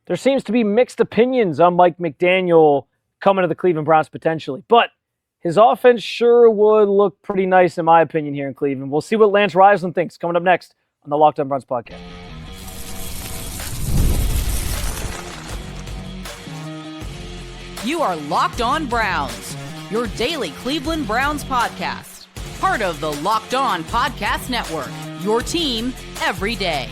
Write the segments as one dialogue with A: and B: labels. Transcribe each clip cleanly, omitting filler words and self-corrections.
A: there seems to be mixed opinions on Mike McDaniel coming to the Cleveland Browns potentially. But his offense sure would look pretty nice, in my opinion, here in Cleveland. We'll see what Lance Reisland thinks coming up next on the Locked On Browns podcast.
B: You are Locked On Browns, your daily Cleveland Browns podcast. Part of the Locked On Podcast Network, your team every day.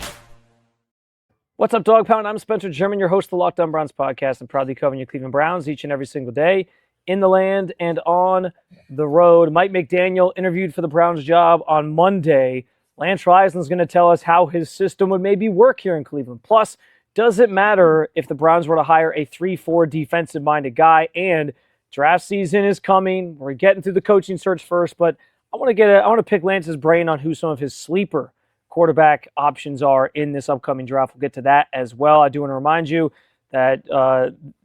A: What's up, Dog Pound? I'm Spencer German, your host of the Locked On Browns podcast, and proudly covering your Cleveland Browns each and every single day in the land and on the road. Mike McDaniel interviewed for the Browns job on Monday. Lance Reisland is going to tell us how his system would maybe work here in Cleveland. Plus, does it matter if the Browns were to hire a 3-4 defensive-minded guy? And draft season is coming. We're getting through the coaching search first, but I want to pick Lance's brain on who some of his sleeper quarterback options are in this upcoming draft. We'll get to that as well. I do want to remind you that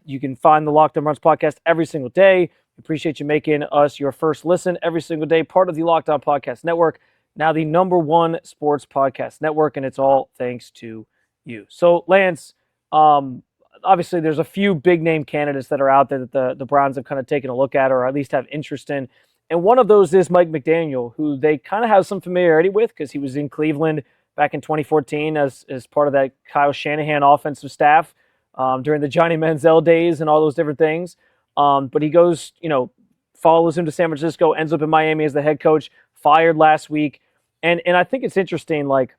A: you can find the Locked On Browns podcast every single day. We appreciate you making us your first listen every single day, part of the Locked On Podcast Network, now the #1 sports podcast network, and it's all thanks to you. So, Lance, obviously there's a few big-name candidates that are out there that the Browns have kind of taken a look at or at least have interest in. And one of those is Mike McDaniel, who they kind of have some familiarity with because he was in Cleveland back in 2014 as part of that Kyle Shanahan offensive staff during the Johnny Manziel days and all those different things. But he goes, follows him to San Francisco, ends up in Miami as the head coach, fired last week. And I think it's interesting, like,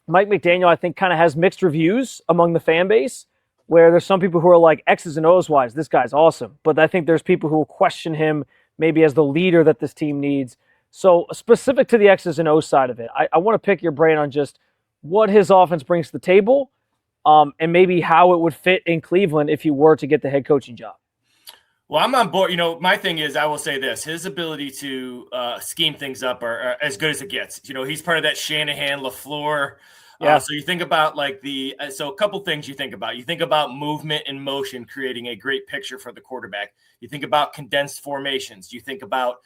A: Mike McDaniel, I think, kind of has mixed reviews among the fan base, where there's some people who are like, X's and O's wise, this guy's awesome. But I think there's people who will question him maybe as the leader that this team needs. So specific to the X's and O's side of it, I want to pick your brain on just what his offense brings to the table and maybe how it would fit in Cleveland if he were to get the head coaching job.
C: Well, I'm on board. My thing is, I will say this, his ability to scheme things up are as good as it gets. He's part of that Shanahan, LaFleur.
A: Yeah.
C: So you think about so a couple things you think about. You think about movement and motion, creating a great picture for the quarterback. You think about condensed formations. You think about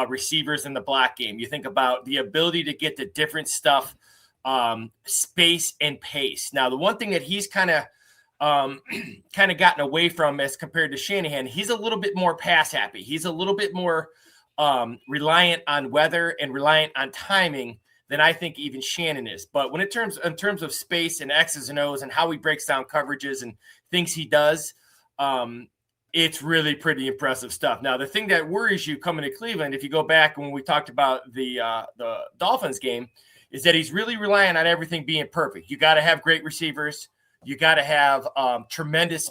C: receivers in the block game. You think about the ability to get the different stuff, space and pace. Now, the one thing that he's kind of gotten away from as compared to Shanahan, he's a little bit more pass happy. He's a little bit more reliant on weather and reliant on timing than I think even Shannon is. But in terms of space and X's and O's and how he breaks down coverages and things he does, it's really pretty impressive stuff. Now, the thing that worries you coming to Cleveland, if you go back when we talked about the Dolphins game, is that he's really relying on everything being perfect. You got to have great receivers. You got to have tremendous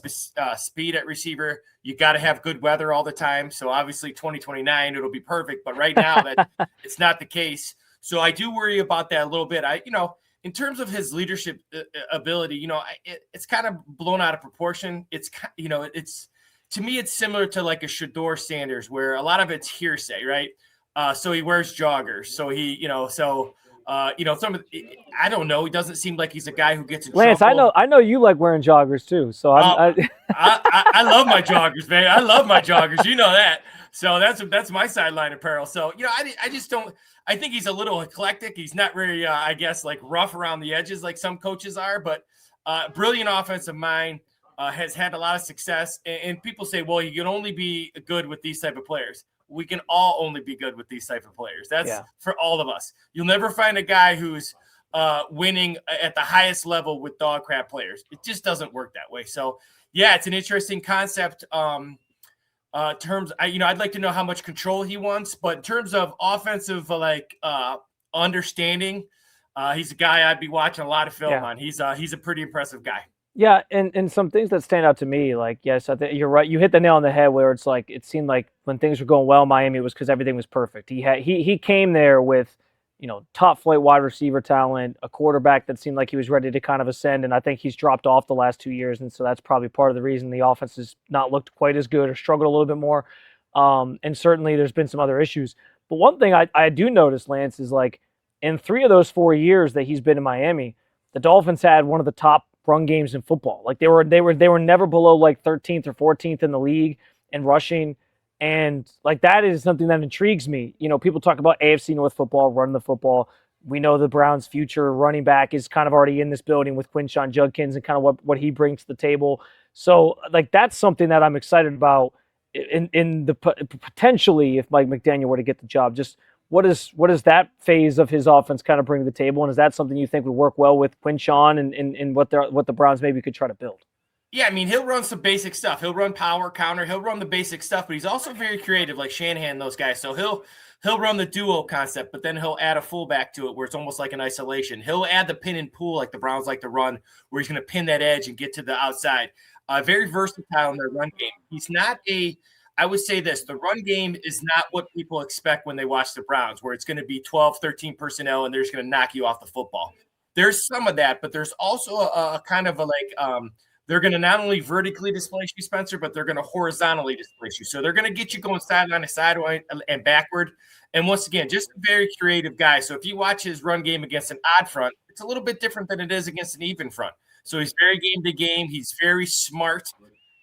C: speed at receiver. You got to have good weather all the time. So obviously 2029, it'll be perfect. But right now it's not the case. So I do worry about that a little bit. In terms of his leadership ability, it's kind of blown out of proportion. It's to me, it's similar to like a Shedeur Sanders, where a lot of it's hearsay, right? So he wears joggers. So I don't know. He doesn't seem like he's a guy who gets in
A: Lance,
C: trouble.
A: I know you like wearing joggers too. So
C: I love my joggers, man. I love my joggers. You know that. So that's my sideline apparel. So I just don't. I think he's a little eclectic. He's not very, I guess, like rough around the edges like some coaches are. But brilliant offensive mind, has had a lot of success. And people say, well, you can only be good with these type of players. We can all only be good with these type of players. That's for all of us. You'll never find a guy who's winning at the highest level with dog crap players. It just doesn't work that way. So, yeah, it's an interesting concept. I'd like to know how much control he wants, but in terms of offensive, understanding, he's a guy I'd be watching a lot of film on. He's a pretty impressive guy.
A: Yeah, and some things that stand out to me, like, yes, I think you're right. You hit the nail on the head where it's like it seemed like when things were going well, Miami, it was because everything was perfect. He came there with, top flight wide receiver talent, a quarterback that seemed like he was ready to kind of ascend, and I think he's dropped off the last 2 years, and so that's probably part of the reason the offense has not looked quite as good or struggled a little bit more. And certainly there's been some other issues. But one thing I do notice, Lance, is like in 3 of those 4 years that he's been in Miami, the Dolphins had one of the top run games in football. Like they were never below like 13th or 14th in the league in rushing. And like that is something that intrigues me. People talk about AFC North football, running the football. we know the Browns' future running back is kind of already in this building with Quinshon Judkins and kind of what he brings to the table. So, like, that's something that I'm excited about in the potentially if Mike McDaniel were to get the job. Just what is that phase of his offense kind of bring to the table, and is that something you think would work well with Quinshon and what the Browns maybe could try to build?
C: Yeah, I mean, he'll run some basic stuff. He'll run power, counter. He'll run the basic stuff, but he's also very creative, like Shanahan and those guys. So he'll run the duo concept, but then he'll add a fullback to it where it's almost like an isolation. He'll add the pin and pull like the Browns like to run, where he's going to pin that edge and get to the outside. Very versatile in their run game. He's not I would say this, the run game is not what people expect when they watch the Browns, where it's going to be 12, 13 personnel and they're just going to knock you off the football. There's some of that, but there's also a kind of they're going to not only vertically displace you, Spencer, but they're going to horizontally displace you. So they're going to get you going sideline to sideline and backward. And once again, just a very creative guy. So if you watch his run game against an odd front, it's a little bit different than it is against an even front. So he's very game to game. He's very smart.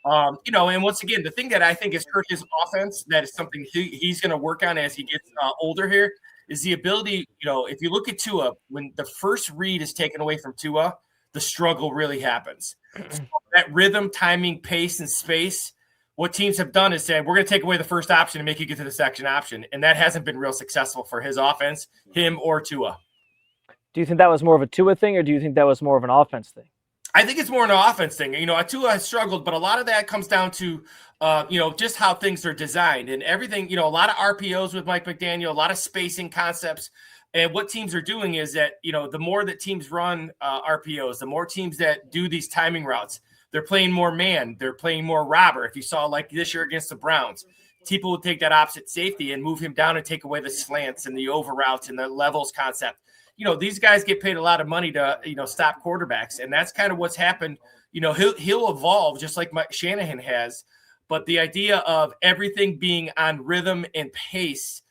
C: And once again, the thing that I think has hurt his offense, that is something he's going to work on as he gets older here, is the ability, if you look at Tua, when the first read is taken away from Tua, the struggle really happens. So that rhythm, timing, pace, and space, what teams have done is said, we're going to take away the first option and make you get to the second option. And that hasn't been real successful for his offense, him or Tua.
A: Do you think that was more of a Tua thing, or do you think that was more of an offense thing?
C: I think it's more an offense thing. Tua has struggled, but a lot of that comes down to, just how things are designed and everything, a lot of RPOs with Mike McDaniel, a lot of spacing concepts. And what teams are doing is that, the more that teams run RPOs, the more teams that do these timing routes, they're playing more man, they're playing more robber. If you saw like this year against the Browns, people would take that opposite safety and move him down and take away the slants and the over routes and the levels concept. These guys get paid a lot of money to, stop quarterbacks. And that's kind of what's happened. He'll evolve just like Shanahan has. But the idea of everything being on rhythm and pace,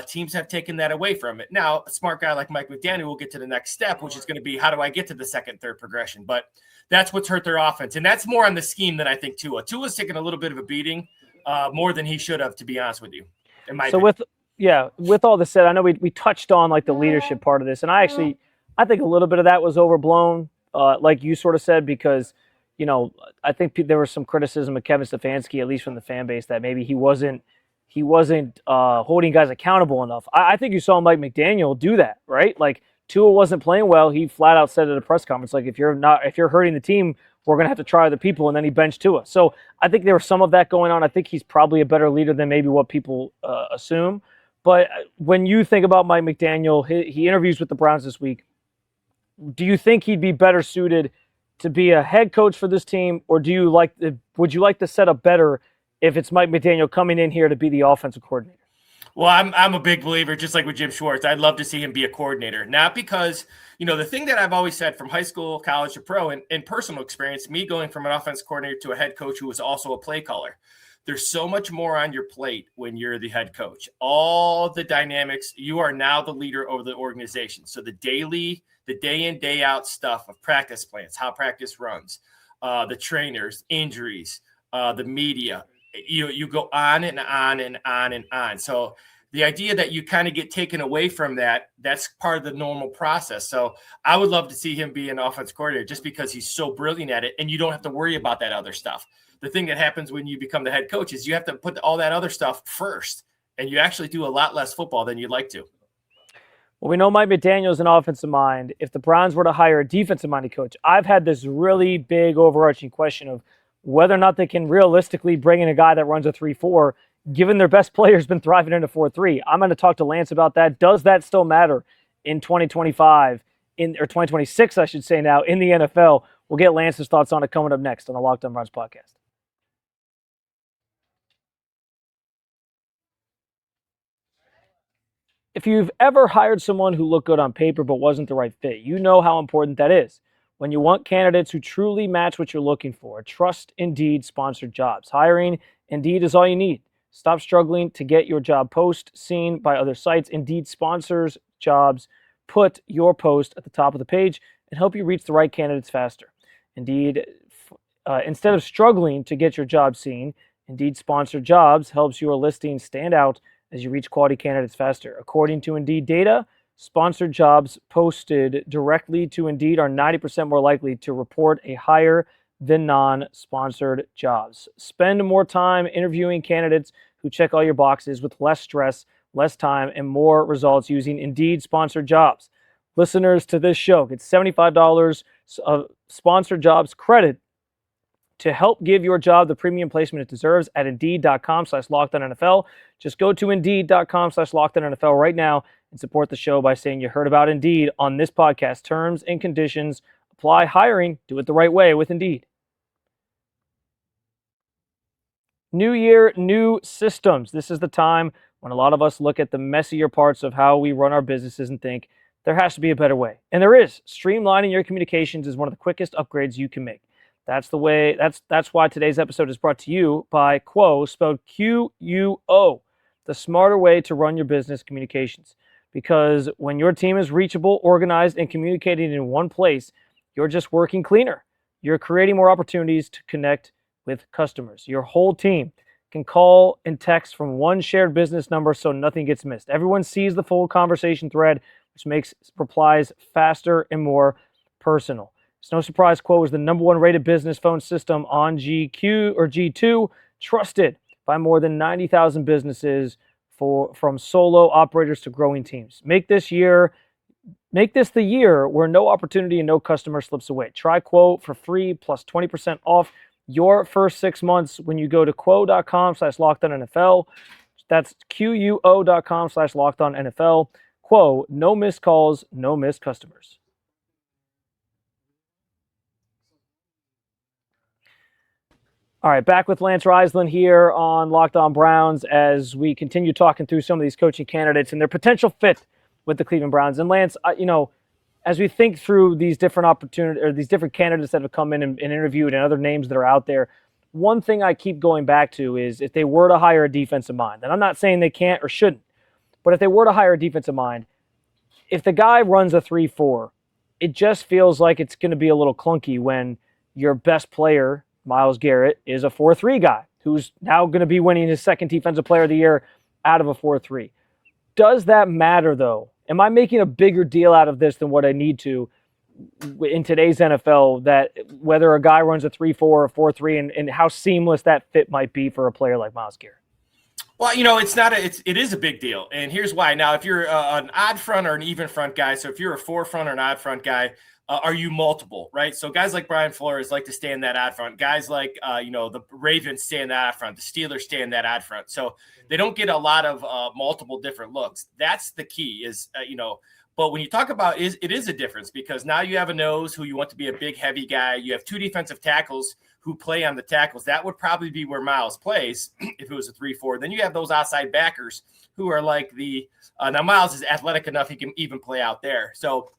C: teams have taken that away from it. Now, a smart guy like Mike McDaniel will get to the next step, which is going to be, how do I get to the second, third progression? But that's what's hurt their offense. And that's more on the scheme than I think Tua. Tua's taken a little bit of a beating, more than he should have, to be honest with you.
A: With all this said, I know we touched on like the leadership part of this, and I think a little bit of that was overblown, like you sort of said, because I think there was some criticism of Kevin Stefanski, at least from the fan base, that maybe he wasn't holding guys accountable enough. I think you saw Mike McDaniel do that, right? Like Tua wasn't playing well. He flat out said at a press conference, like, if you're hurting the team, we're going to have to try other people, and then he benched Tua. So I think there was some of that going on. I think he's probably a better leader than maybe what people assume. But when you think about Mike McDaniel, he interviews with the Browns this week. Do you think he'd be better suited to be a head coach for this team, or would you like the setup better if it's Mike McDaniel coming in here to be the offensive coordinator?
C: Well, I'm a big believer, just like with Jim Schwartz. I'd love to see him be a coordinator. Not because, the thing that I've always said from high school, college to pro, and personal experience, me going from an offense coordinator to a head coach who was also a play caller, there's so much more on your plate when you're the head coach. All the dynamics, you are now the leader over the organization. So the day in, day out stuff of practice plans, how practice runs, the trainers, injuries, the media, you go on and on and on and on. So the idea that you kind of get taken away from that's part of the normal process. So I would love to see him be an offense coordinator just because he's so brilliant at it, and you don't have to worry about that other stuff. The thing that happens when you become the head coach is you have to put all that other stuff first, and you actually do a lot less football than you'd like to.
A: Well, we know Mike McDaniel is an offensive mind. If the Browns were to hire a defensive-minded coach, I've had this really big overarching question of whether or not they can realistically bring in a guy that runs a 3-4, given their best player's been thriving in a 4-3. I'm going to talk to Lance about that. Does that still matter in 2025, or 2026, I should say now, in the NFL? We'll get Lance's thoughts on it coming up next on the Locked On Browns podcast. If you've ever hired someone who looked good on paper but wasn't the right fit, you know how important that is. When you want candidates who truly match what you're looking for, trust Indeed sponsored jobs. Hiring Indeed is all you need. Stop struggling to get your job post seen by other sites. Indeed sponsors jobs. Put your post at the top of the page and help you reach the right candidates faster. Indeed, instead of struggling to get your job seen, Indeed sponsored jobs helps your listing stand out as you reach quality candidates faster. According to Indeed data, Sponsored jobs posted directly to Indeed are 90% more likely to report a higher than non-sponsored jobs. Spend more time interviewing candidates who check all your boxes with less stress, less time, and more results using Indeed sponsored jobs. Listeners to this show get $75 of sponsored jobs credit to help give your job the premium placement it deserves at Indeed.com/LockedOnNFL. Just go to Indeed.com/LockedOnNFL right now and support the show by saying you heard about Indeed on this podcast. Terms and conditions apply. Hiring, do it the right way with Indeed. New year, new systems. This is the time when a lot of us look at the messier parts of how we run our businesses and think there has to be a better way. And there is. Streamlining your communications is one of the quickest upgrades you can make. That's the way. That's why today's episode is brought to you by Quo, spelled Quo, the smarter way to run your business communications. Because when your team is reachable, organized, and communicating in one place, you're just working cleaner. You're creating more opportunities to connect with customers. Your whole team can call and text from one shared business number so nothing gets missed. Everyone sees the full conversation thread, which makes replies faster and more personal. It's no surprise Quo is the #1 rated business phone system on G2, trusted by more than 90,000 businesses from solo operators to growing teams. Make this the year where no opportunity and no customer slips away. Try Quo for free plus 20% off your first 6 months when you go to quo.com/LockedOnNFL. That's QUO.com/LockedOnNFL. Quo, no missed calls, no missed customers. All right, back with Lance Reisland here on Locked On Browns as we continue talking through some of these coaching candidates and their potential fit with the Cleveland Browns. And Lance, as we think through these different opportunities or these different candidates that have come in and interviewed and other names that are out there, one thing I keep going back to is if they were to hire a defensive mind, and I'm not saying they can't or shouldn't, but if they were to hire a defensive mind, if the guy runs a 3-4, it just feels like it's going to be a little clunky when your best player, Myles Garrett, is a 4-3 guy who's now going to be winning his second Defensive Player of the Year out of a 4-3. Does that matter, though? Am I making a bigger deal out of this than what I need to in today's NFL, that whether a guy runs a 3-4 or 4-3 and how seamless that fit might be for a player like Myles Garrett?
C: Well, it is a big deal. And here's why. Now, if you're an odd front or an even front guy, so if you're a 4 front or an odd front guy, are you multiple, right? So guys like Brian Flores like to stay in that odd front. Guys like, the Ravens stay in that odd front. The Steelers stay in that odd front. So they don't get a lot of multiple different looks. That's the key is, but when you talk about it is a difference because now you have a nose who you want to be a big, heavy guy. You have 2 defensive tackles who play on the tackles. That would probably be where Myles plays if it was a 3-4. Then you have those outside backers who are like now Myles is athletic enough. He can even play out there. So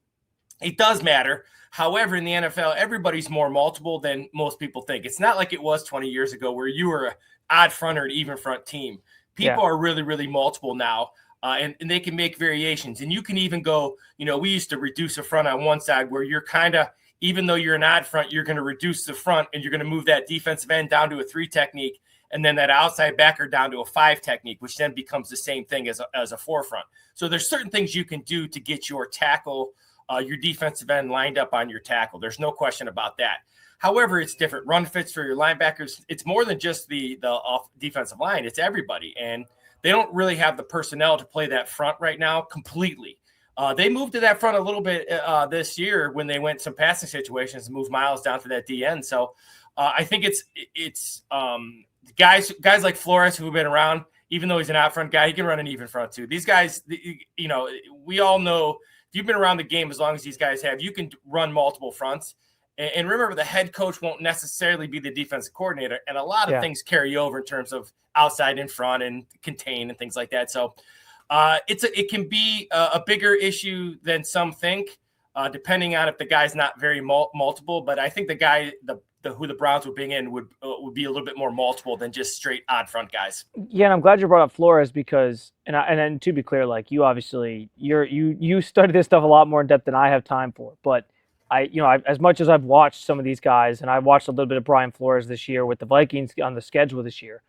C: it does matter. However, in the NFL, everybody's more multiple than most people think. It's not like it was 20 years ago where you were an odd front or an even front team. People are really, really multiple now, and they can make variations. And you can even go, we used to reduce a front on one side where you're kind of, even though you're an odd front, you're going to reduce the front and you're going to move that defensive end down to a 3 technique and then that outside backer down to a 5 technique, which then becomes the same thing as a 4 front. So there's certain things you can do to get your tackle your defensive end lined up on your tackle. There's no question about that. However, it's different run fits for your linebackers. It's more than just the off defensive line. It's everybody. And they don't really have the personnel to play that front right now completely. They moved to that front a little bit this year when they went some passing situations and moved Myles down to that DN. So I think it's guys like Flores who have been around, even though he's an out front guy, he can run an even front too. These guys, we all know, you've been around the game as long as these guys have, you can run multiple fronts. And remember, the head coach won't necessarily be the defensive coordinator. And a lot of things carry over in terms of outside in front and contain and things like that. So it can be a bigger issue than some think, depending on if the guy's not very multiple. But I think the guy, who the Browns would bring in would be a little bit more multiple than just straight odd front guys. Yeah,
A: and I'm glad you brought up Flores because, and to be clear, like you obviously you study this stuff a lot more in depth than I have time for. But I as much as I've watched some of these guys, and I watched a little bit of Brian Flores this year with the Vikings on the schedule this year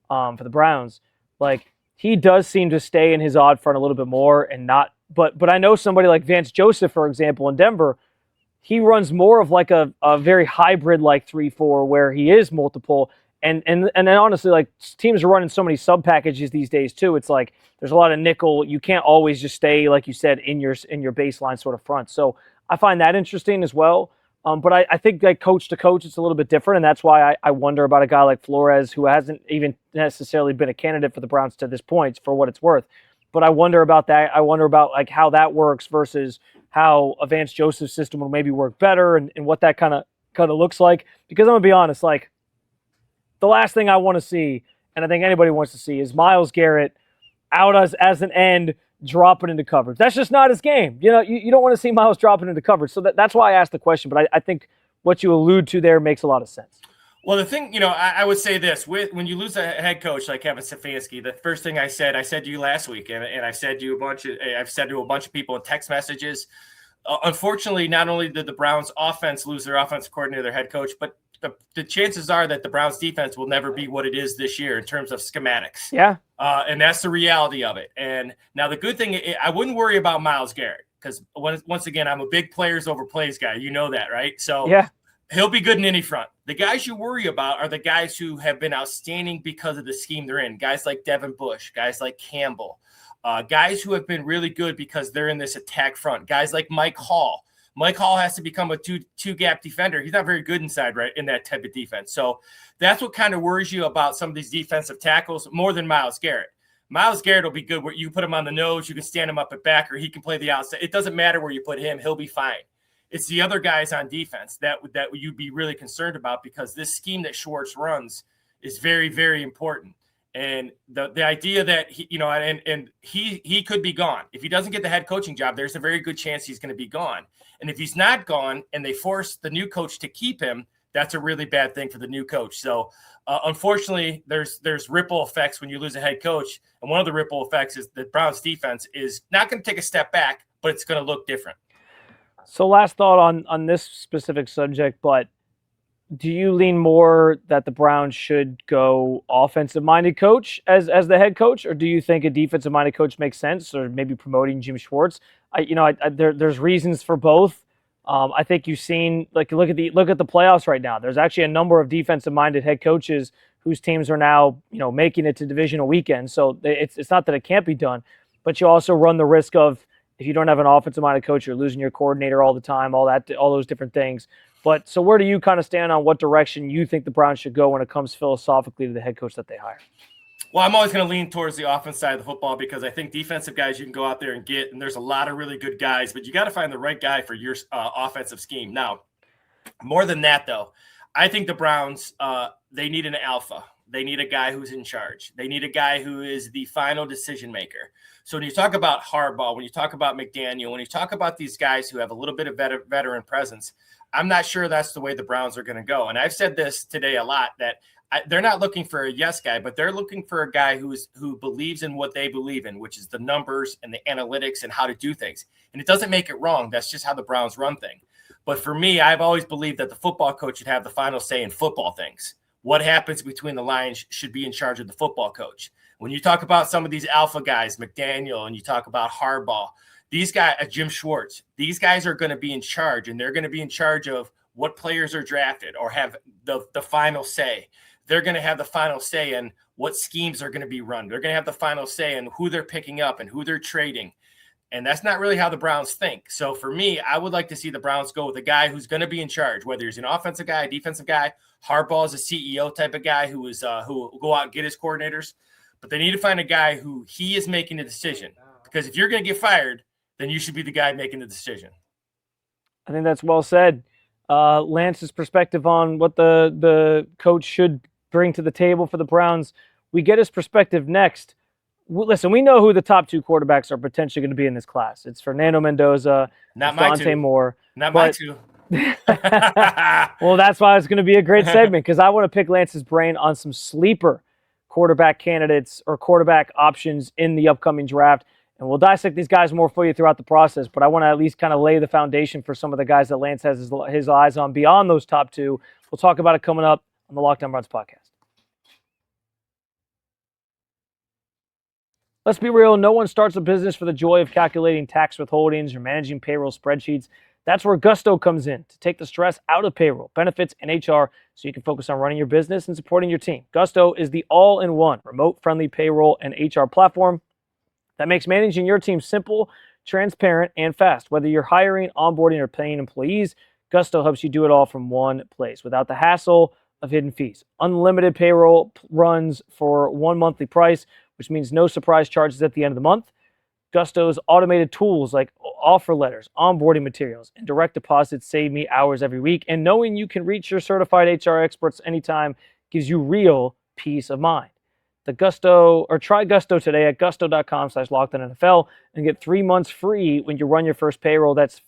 A: for the Browns, like he does seem to stay in his odd front a little bit more and not But I know somebody like Vance Joseph, for example, in Denver, he runs more of like a very hybrid like 3-4 where he is multiple. And then honestly, like teams are running so many sub packages these days too. It's like there's a lot of nickel. You can't always just stay, like you said, in your baseline sort of front. So I find that interesting as well. But I think like coach to coach, it's a little bit different, and that's why I wonder about a guy like Flores, who hasn't even necessarily been a candidate for the Browns to this point, for what it's worth. But I wonder about that. I wonder about like how that works versus how a Vance Joseph system will maybe work better, and what that kind of looks like. Because I'm gonna be honest, like the last thing I want to see, and I think anybody wants to see, is Myles Garrett out as an end dropping into coverage. That's just not his game. You know, you don't want to see Myles dropping into coverage. So that's why I asked the question. But I think what you allude to there makes a lot of sense.
C: Well, the thing, I would say this: when you lose a head coach like Kevin Stefanski, the first thing I said to you last week, and I've said to a bunch of people in text messages. Unfortunately, not only did the Browns offense lose their offensive coordinator, their head coach, but the chances are that the Browns defense will never be what it is this year in terms of schematics.
A: Yeah.
C: And that's the reality of it. And now the good thing, I wouldn't worry about Myles Garrett because once again, I'm a big players over plays guy. You know that, right? So
A: yeah,
C: he'll be good in any front. The guys you worry about are the guys who have been outstanding because of the scheme they're in. Guys like Devin Bush, guys like Campbell, guys who have been really good because they're in this attack front. Guys like Mike Hall. Mike Hall has to become a two-gap defender. He's not very good inside, right, in that type of defense. So that's what kind of worries you about some of these defensive tackles more than Myles Garrett. Myles Garrett will be good where you put him on the nose, you can stand him up at back, or he can play the outside. It doesn't matter where you put him. He'll be fine. It's the other guys on defense that you'd be really concerned about because this scheme that Schwartz runs is very, very important. And the idea that he could be gone. If he doesn't get the head coaching job, there's a very good chance he's going to be gone. And if he's not gone and they force the new coach to keep him, that's a really bad thing for the new coach. So unfortunately, there's ripple effects when you lose a head coach. And one of the ripple effects is the Browns defense is not going to take a step back, but it's going to look different.
A: So last thought on this specific subject, but do you lean more that the Browns should go offensive-minded coach as the head coach, or do you think a defensive-minded coach makes sense, or maybe promoting Jim Schwartz? There's reasons for both. I think you've seen, like, look at the playoffs right now. There's actually a number of defensive-minded head coaches whose teams are now, making it to divisional weekend. So it's not that it can't be done, but you also run the risk of, if you don't have an offensive-minded coach, you're losing your coordinator all the time, all those different things. But so where do you kind of stand on what direction you think the Browns should go when it comes philosophically to the head coach that they hire?
C: Well, I'm always going to lean towards the offense side of the football because I think defensive guys you can go out there and get, and there's a lot of really good guys, but you got to find the right guy for your offensive scheme. Now, more than that, though, I think the Browns, they need an alpha. They need a guy who's in charge. They need a guy who is the final decision maker. So when you talk about Harbaugh, when you talk about McDaniel, when you talk about these guys who have a little bit of veteran presence, I'm not sure that's the way the Browns are going to go. And I've said this today a lot, that they're not looking for a yes guy, but they're looking for a guy who believes in what they believe in, which is the numbers and the analytics and how to do things. And it doesn't make it wrong. That's just how the Browns run things. But for me, I've always believed that the football coach should have the final say in football things. What happens between the lines should be in charge of the football coach. When you talk about some of these alpha guys, McDaniel, and you talk about Harbaugh, these guys, Jim Schwartz, these guys are going to be in charge, and they're going to be in charge of what players are drafted or have the final say. They're going to have the final say in what schemes are going to be run. They're going to have the final say in who they're picking up and who they're trading. And that's not really how the Browns think. So for me, I would like to see the Browns go with a guy who's going to be in charge, whether he's an offensive guy, a defensive guy. Harbaugh is a CEO type of guy who will go out and get his coordinators. But they need to find a guy who he is making a decision. Because if you're going to get fired, then you should be the guy making the decision.
A: I think that's well said. Lance's perspective on what the coach should bring to the table for the Browns. We get his perspective next. Listen, we know who the top two quarterbacks are potentially going to be in this class. It's Fernando Mendoza,
C: not my
A: Dante
C: two.
A: Moore.
C: Not my two.
A: Well, that's why it's going to be a great segment, because I want to pick Lance's brain on some sleeper quarterback candidates or quarterback options in the upcoming draft. And we'll dissect these guys more for you throughout the process, but I want to at least kind of lay the foundation for some of the guys that Lance has his eyes on beyond those top two. We'll talk about it coming up on the Locked On Browns podcast. Let's be real, no one starts a business for the joy of calculating tax withholdings or managing payroll spreadsheets. That's where Gusto comes in, to take the stress out of payroll, benefits, and HR so you can focus on running your business and supporting your team. Gusto is the all-in-one remote-friendly payroll and HR platform that makes managing your team simple, transparent, and fast. Whether you're hiring, onboarding, or paying employees, Gusto helps you do it all from one place without the hassle of hidden fees. Unlimited payroll runs for one monthly price, which means no surprise charges at the end of the month. Gusto's automated tools like offer letters, onboarding materials, and direct deposits save me hours every week. And knowing you can reach your certified HR experts anytime gives you real peace of mind. Try Gusto today at gusto.com/LockedOnNFL and get 3 months free when you run your first payroll. That's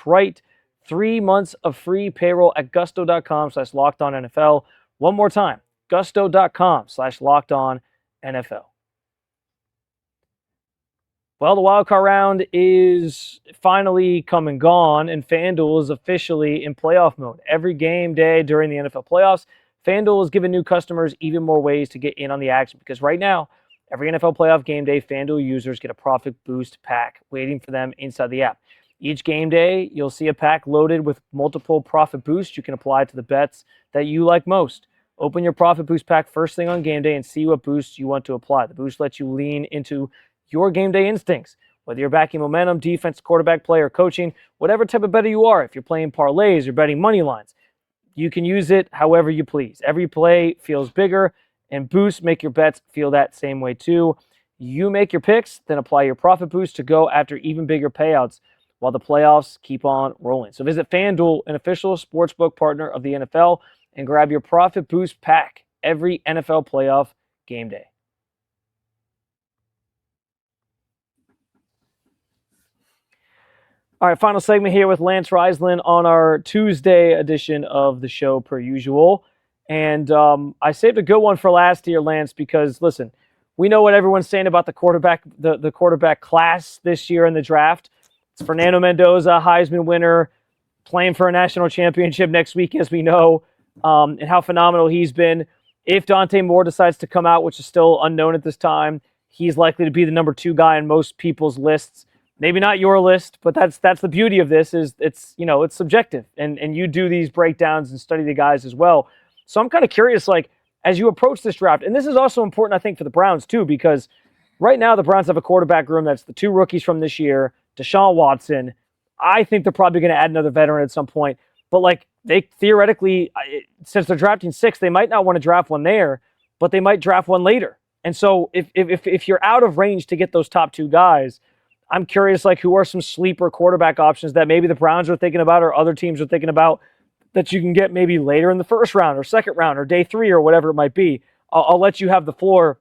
A: right. 3 months of free payroll at gusto.com/LockedOnNFL. One more time, gusto.com/LockedOnNFL. Well, the wildcard round is finally come and gone, and FanDuel is officially in playoff mode. Every game day during the NFL playoffs, FanDuel has given new customers even more ways to get in on the action, because right now, every NFL playoff game day, FanDuel users get a profit boost pack waiting for them inside the app. Each game day, you'll see a pack loaded with multiple profit boosts you can apply to the bets that you like most. Open your profit boost pack first thing on game day and see what boosts you want to apply. The boost lets you lean into your game day instincts, whether you're backing momentum, defense, quarterback play, or coaching, whatever type of bettor you are. If you're playing parlays or betting money lines, you can use it however you please. Every play feels bigger, and boosts make your bets feel that same way too. You make your picks, then apply your profit boost to go after even bigger payouts while the playoffs keep on rolling. So visit FanDuel, an official sportsbook partner of the NFL, and grab your profit boost pack every NFL playoff game day. All right, final segment here with Lance Reisland on our Tuesday edition of the show per usual. And I saved a good one for last year, Lance, because, listen, we know what everyone's saying about the quarterback class this year in the draft. It's Fernando Mendoza, Heisman winner, playing for a national championship next week, as we know, and how phenomenal he's been. If Dante Moore decides to come out, which is still unknown at this time, he's likely to be the number 2 guy in most people's lists. Maybe not your list, but that's the beauty of this, is it's subjective, and you do these breakdowns and study the guys as well. So I'm kind of curious, like, as you approach this draft, and this is also important, I think, for the Browns too, because right now the Browns have a quarterback room that's the 2 rookies from this year, Deshaun Watson. I think they're probably going to add another veteran at some point, but like, they theoretically, since they're drafting 6, they might not want to draft one there, but they might draft one later. And so if you're out of range to get those top 2 guys, I'm curious, like, who are some sleeper quarterback options that maybe the Browns are thinking about or other teams are thinking about that you can get maybe later in the first round or second round or day 3 or whatever it might be. I'll let you have the floor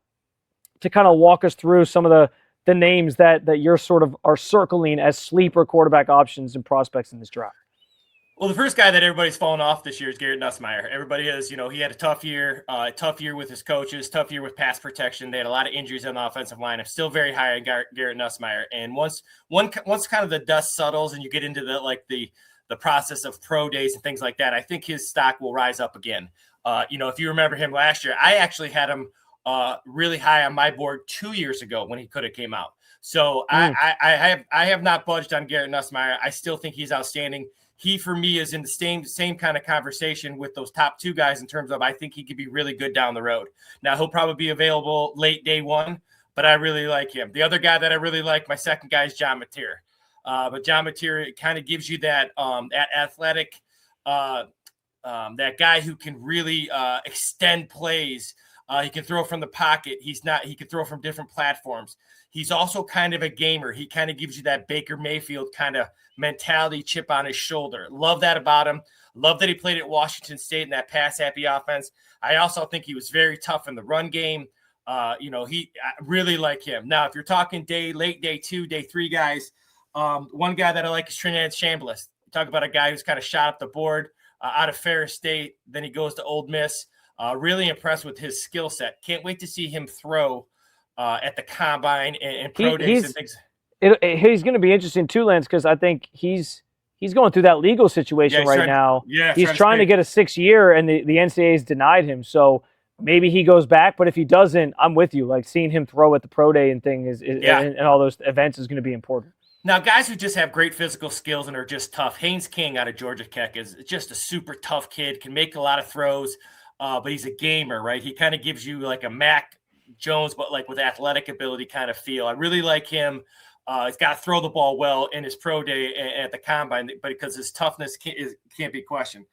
A: to kind of walk us through some of the names that you're sort of are circling as sleeper quarterback options and prospects in this draft.
C: Well, the first guy that everybody's fallen off this year is Garrett Nussmeier. Everybody is, he had a tough year with his coaches, tough year with pass protection. They had a lot of injuries on the offensive line. I'm still very high on Garrett Nussmeier. And once kind of the dust settles and you get into the process of pro days and things like that, I think his stock will rise up again. If you remember him last year, I actually had him really high on my board 2 years ago when he could have came out. So I have not budged on Garrett Nussmeier. I still think he's outstanding. He, for me, is in the same kind of conversation with those top 2 guys in terms of I think he could be really good down the road. Now, he'll probably be available late day 1, but I really like him. The other guy that I really like, my second guy, is John Mateer. But John Mateer kind of gives you that athletic, that guy who can really extend plays. He can throw from the pocket. He can throw from different platforms. He's also kind of a gamer. He kind of gives you that Baker Mayfield kind of mentality, chip on his shoulder. Love that about him. Love that he played at Washington State in that pass-happy offense. I also think he was very tough in the run game. I really like him. Now, if you're talking late day 2, day 3 guys, one guy that I like is Trinidad Chambliss. Talk about a guy who's kind of shot up the board out of Ferris State. Then he goes to Ole Miss. Really impressed with his skill set. Can't wait to see him throw at the combine and pro days and things.
A: He's going to be interesting too, Lance, because I think he's going through that legal situation right now. Yeah, he's trying to get a 6-year, and the NCAA's denied him. So maybe he goes back, but if he doesn't, I'm with you. Like seeing him throw at the pro day and thing and all those events is going to be important.
C: Now, guys who just have great physical skills and are just tough. Haynes King out of Georgia Tech is just a super tough kid, can make a lot of throws, but he's a gamer, right? He kind of gives you like a Mac Jones, but like with athletic ability kind of feel. I really like him. He's got to throw the ball well in his pro day at the combine, but because his toughness can't be questioned.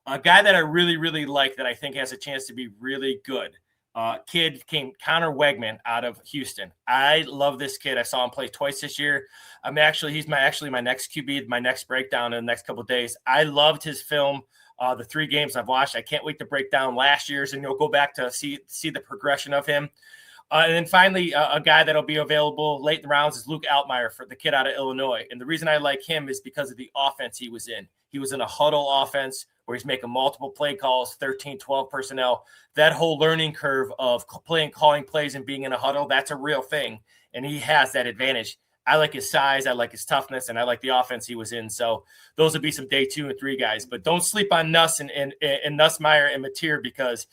C: A guy that I really, really like that I think has a chance to be really good. Kid came Connor Wegman out of Houston. I love this kid. I saw him play twice this year. He's my next QB, my next breakdown in the next couple of days. I loved his film. The 3 games I've watched. I can't wait to break down last year's, and you'll go back to see the progression of him. And then finally, a guy that'll be available late in the rounds is Luke Altmaier, for the kid out of Illinois. And the reason I like him is because of the offense he was in. He was in a huddle offense where he's making multiple play calls, 13, 12 personnel. That whole learning curve of calling plays and being in a huddle, that's a real thing. And he has that advantage. I like his size, I like his toughness, and I like the offense he was in. So those would be some day 2 and 3 guys. But don't sleep on Nuss and Nussmeier and Mateer, because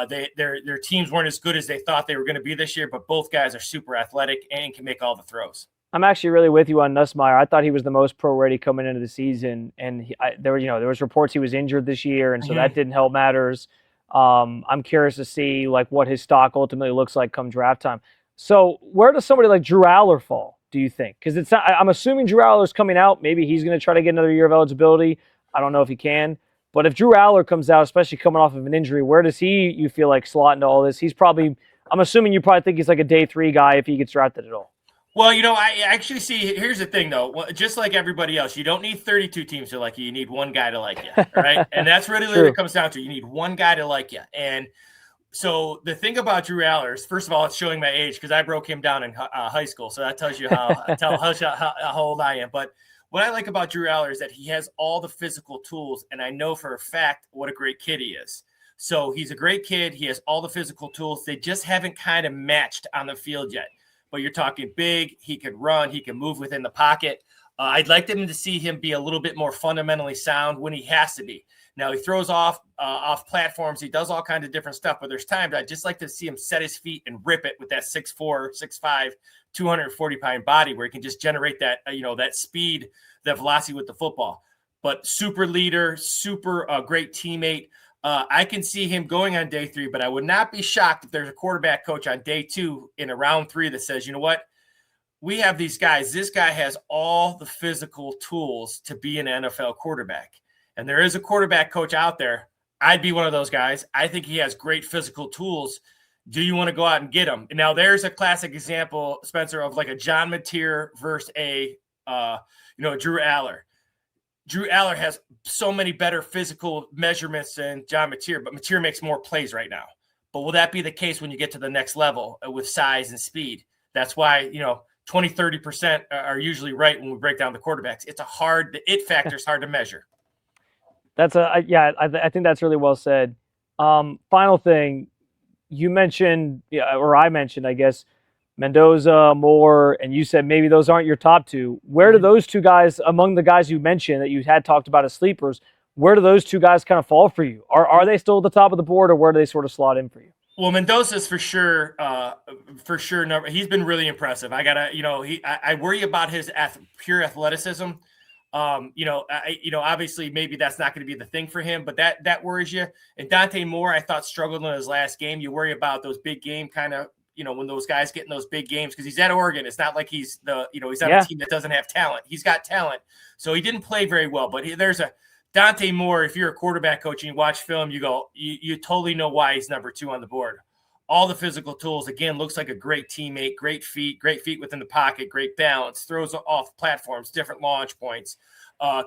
C: their teams weren't as good as they thought they were going to be this year. But both guys are super athletic and can make all the throws.
A: I'm actually really with you on Nussmeier. I thought he was the most pro ready coming into the season, and there was reports he was injured this year, and so that didn't help matters. I'm curious to see like what his stock ultimately looks like come draft time. So where does somebody like Drew Aller fall, do you think? Because I'm assuming Drew Aller's coming out. Maybe he's going to try to get another year of eligibility. I don't know if he can. But if Drew Aller comes out, especially coming off of an injury, where does you feel like slot into all this? I'm assuming you probably think he's like a day 3 guy if he gets drafted at all.
C: Well, I actually see, here's the thing, though. Just like everybody else, you don't need 32 teams to like you. You need one guy to like you, right? And that's really what it comes down to. You need one guy to like you. And so the thing about Drew Aller is, first of all, it's showing my age because I broke him down in high school. So that tells you how old I am. But what I like about Drew Aller is that he has all the physical tools, and I know for a fact what a great kid he is. So he's a great kid. He has all the physical tools. They just haven't kind of matched on the field yet. But you're talking big. He can run. He can move within the pocket. I'd like them to see him be a little bit more fundamentally sound when he has to be. Now, he throws off platforms. He does all kinds of different stuff. But there's times I'd just like to see him set his feet and rip it with that 6'4", 6'5", 240-pound body where he can just generate that, that speed, that velocity with the football. But super leader, super great teammate. I can see him going on day 3, but I would not be shocked if there's a quarterback coach on day 2 in a round 3 that says, you know what? We have these guys. This guy has all the physical tools to be an NFL quarterback. And there is a quarterback coach out there. I'd be one of those guys. I think he has great physical tools. Do you want to go out and get him? And now there's a classic example, Spencer, of like a John Mateer versus a Drew Aller. Drew Aller has so many better physical measurements than John Mateer, but Mateer makes more plays right now. But will that be the case when you get to the next level with size and speed? That's why, 20, 30% are usually right when we break down the quarterbacks. The it factor is hard to measure.
A: I think that's really well said. Final thing, you mentioned, or I mentioned, I guess, Mendoza, Moore, and you said maybe those aren't your top 2. Where do those 2 guys, among the guys you mentioned that you had talked about as sleepers, where do those 2 guys kind of fall for you? Are they still at the top of the board, or where do they sort of slot in for you?
C: Well, Mendoza's for sure. He's been really impressive. I worry about his pure athleticism. Obviously maybe that's not going to be the thing for him, but that worries you. And Dante Moore, I thought struggled in his last game. You worry about those big game kind of, when those guys get in those big games, because he's at Oregon. It's not like he's he's on a team that doesn't have talent. He's got talent. So he didn't play very well, but there's a Dante Moore. If you're a quarterback coach and you watch film, you totally know why he's number 2 on the board. All the physical tools, again, looks like a great teammate, great feet within the pocket, great balance, throws off platforms, different launch points,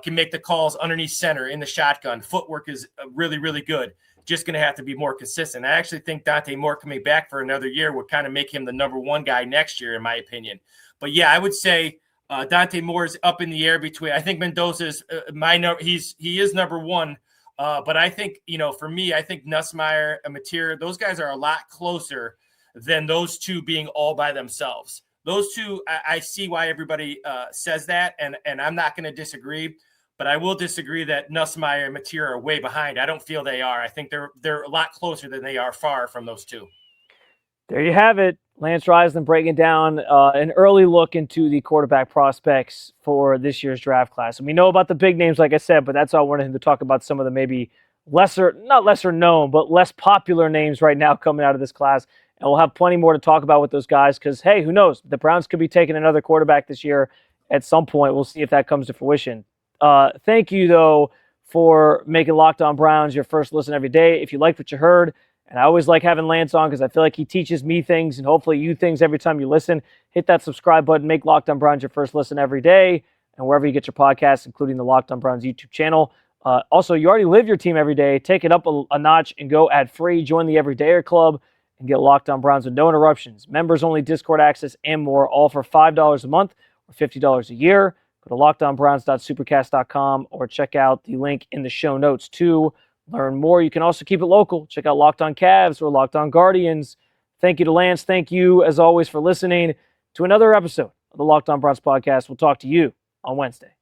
C: can make the calls underneath center in the shotgun. Footwork is really, really good. Just going to have to be more consistent. I actually think Dante Moore coming back for another year would kind of make him the number 1 guy next year, in my opinion. But yeah, I would say Dante Moore is up in the air between. I think Mendoza's he is number 1. But I think, for me, I think Nussmeier and Mateer, those guys are a lot closer than those 2 being all by themselves. Those 2, I see why everybody says that, and I'm not going to disagree. but I will disagree that Nussmeier and Mateer are way behind. I don't feel they are. I think they're a lot closer than they are far from those two.
A: There you have it. Lance Reisland breaking down an early look into the quarterback prospects for this year's draft class. And we know about the big names, like I said, but that's all I wanted him to talk about some of the maybe not lesser known, but less popular names right now coming out of this class. And we'll have plenty more to talk about with those guys because, hey, who knows? The Browns could be taking another quarterback this year at some point. We'll see if that comes to fruition. Thank you, though, for making Locked On Browns your first listen every day. If you liked what you heard, and I always like having Lance on because I feel like he teaches me things and hopefully you things every time you listen. Hit that subscribe button. Make Locked On Browns your first listen every day and wherever you get your podcasts, including the Locked On Browns YouTube channel. Also, you already live your team every day. Take it up a notch and go ad-free. Join the Everydayer Club and get Locked On Browns with no interruptions. Members-only Discord access and more, all for $5 a month or $50 a year. Go to lockedonbrowns.supercast.com or check out the link in the show notes to learn more. You can also keep it local. Check out Locked On Cavs or Locked On Guardians. Thank you to Lance. Thank you, as always, for listening to another episode of the Locked On Browns podcast. We'll talk to you on Wednesday.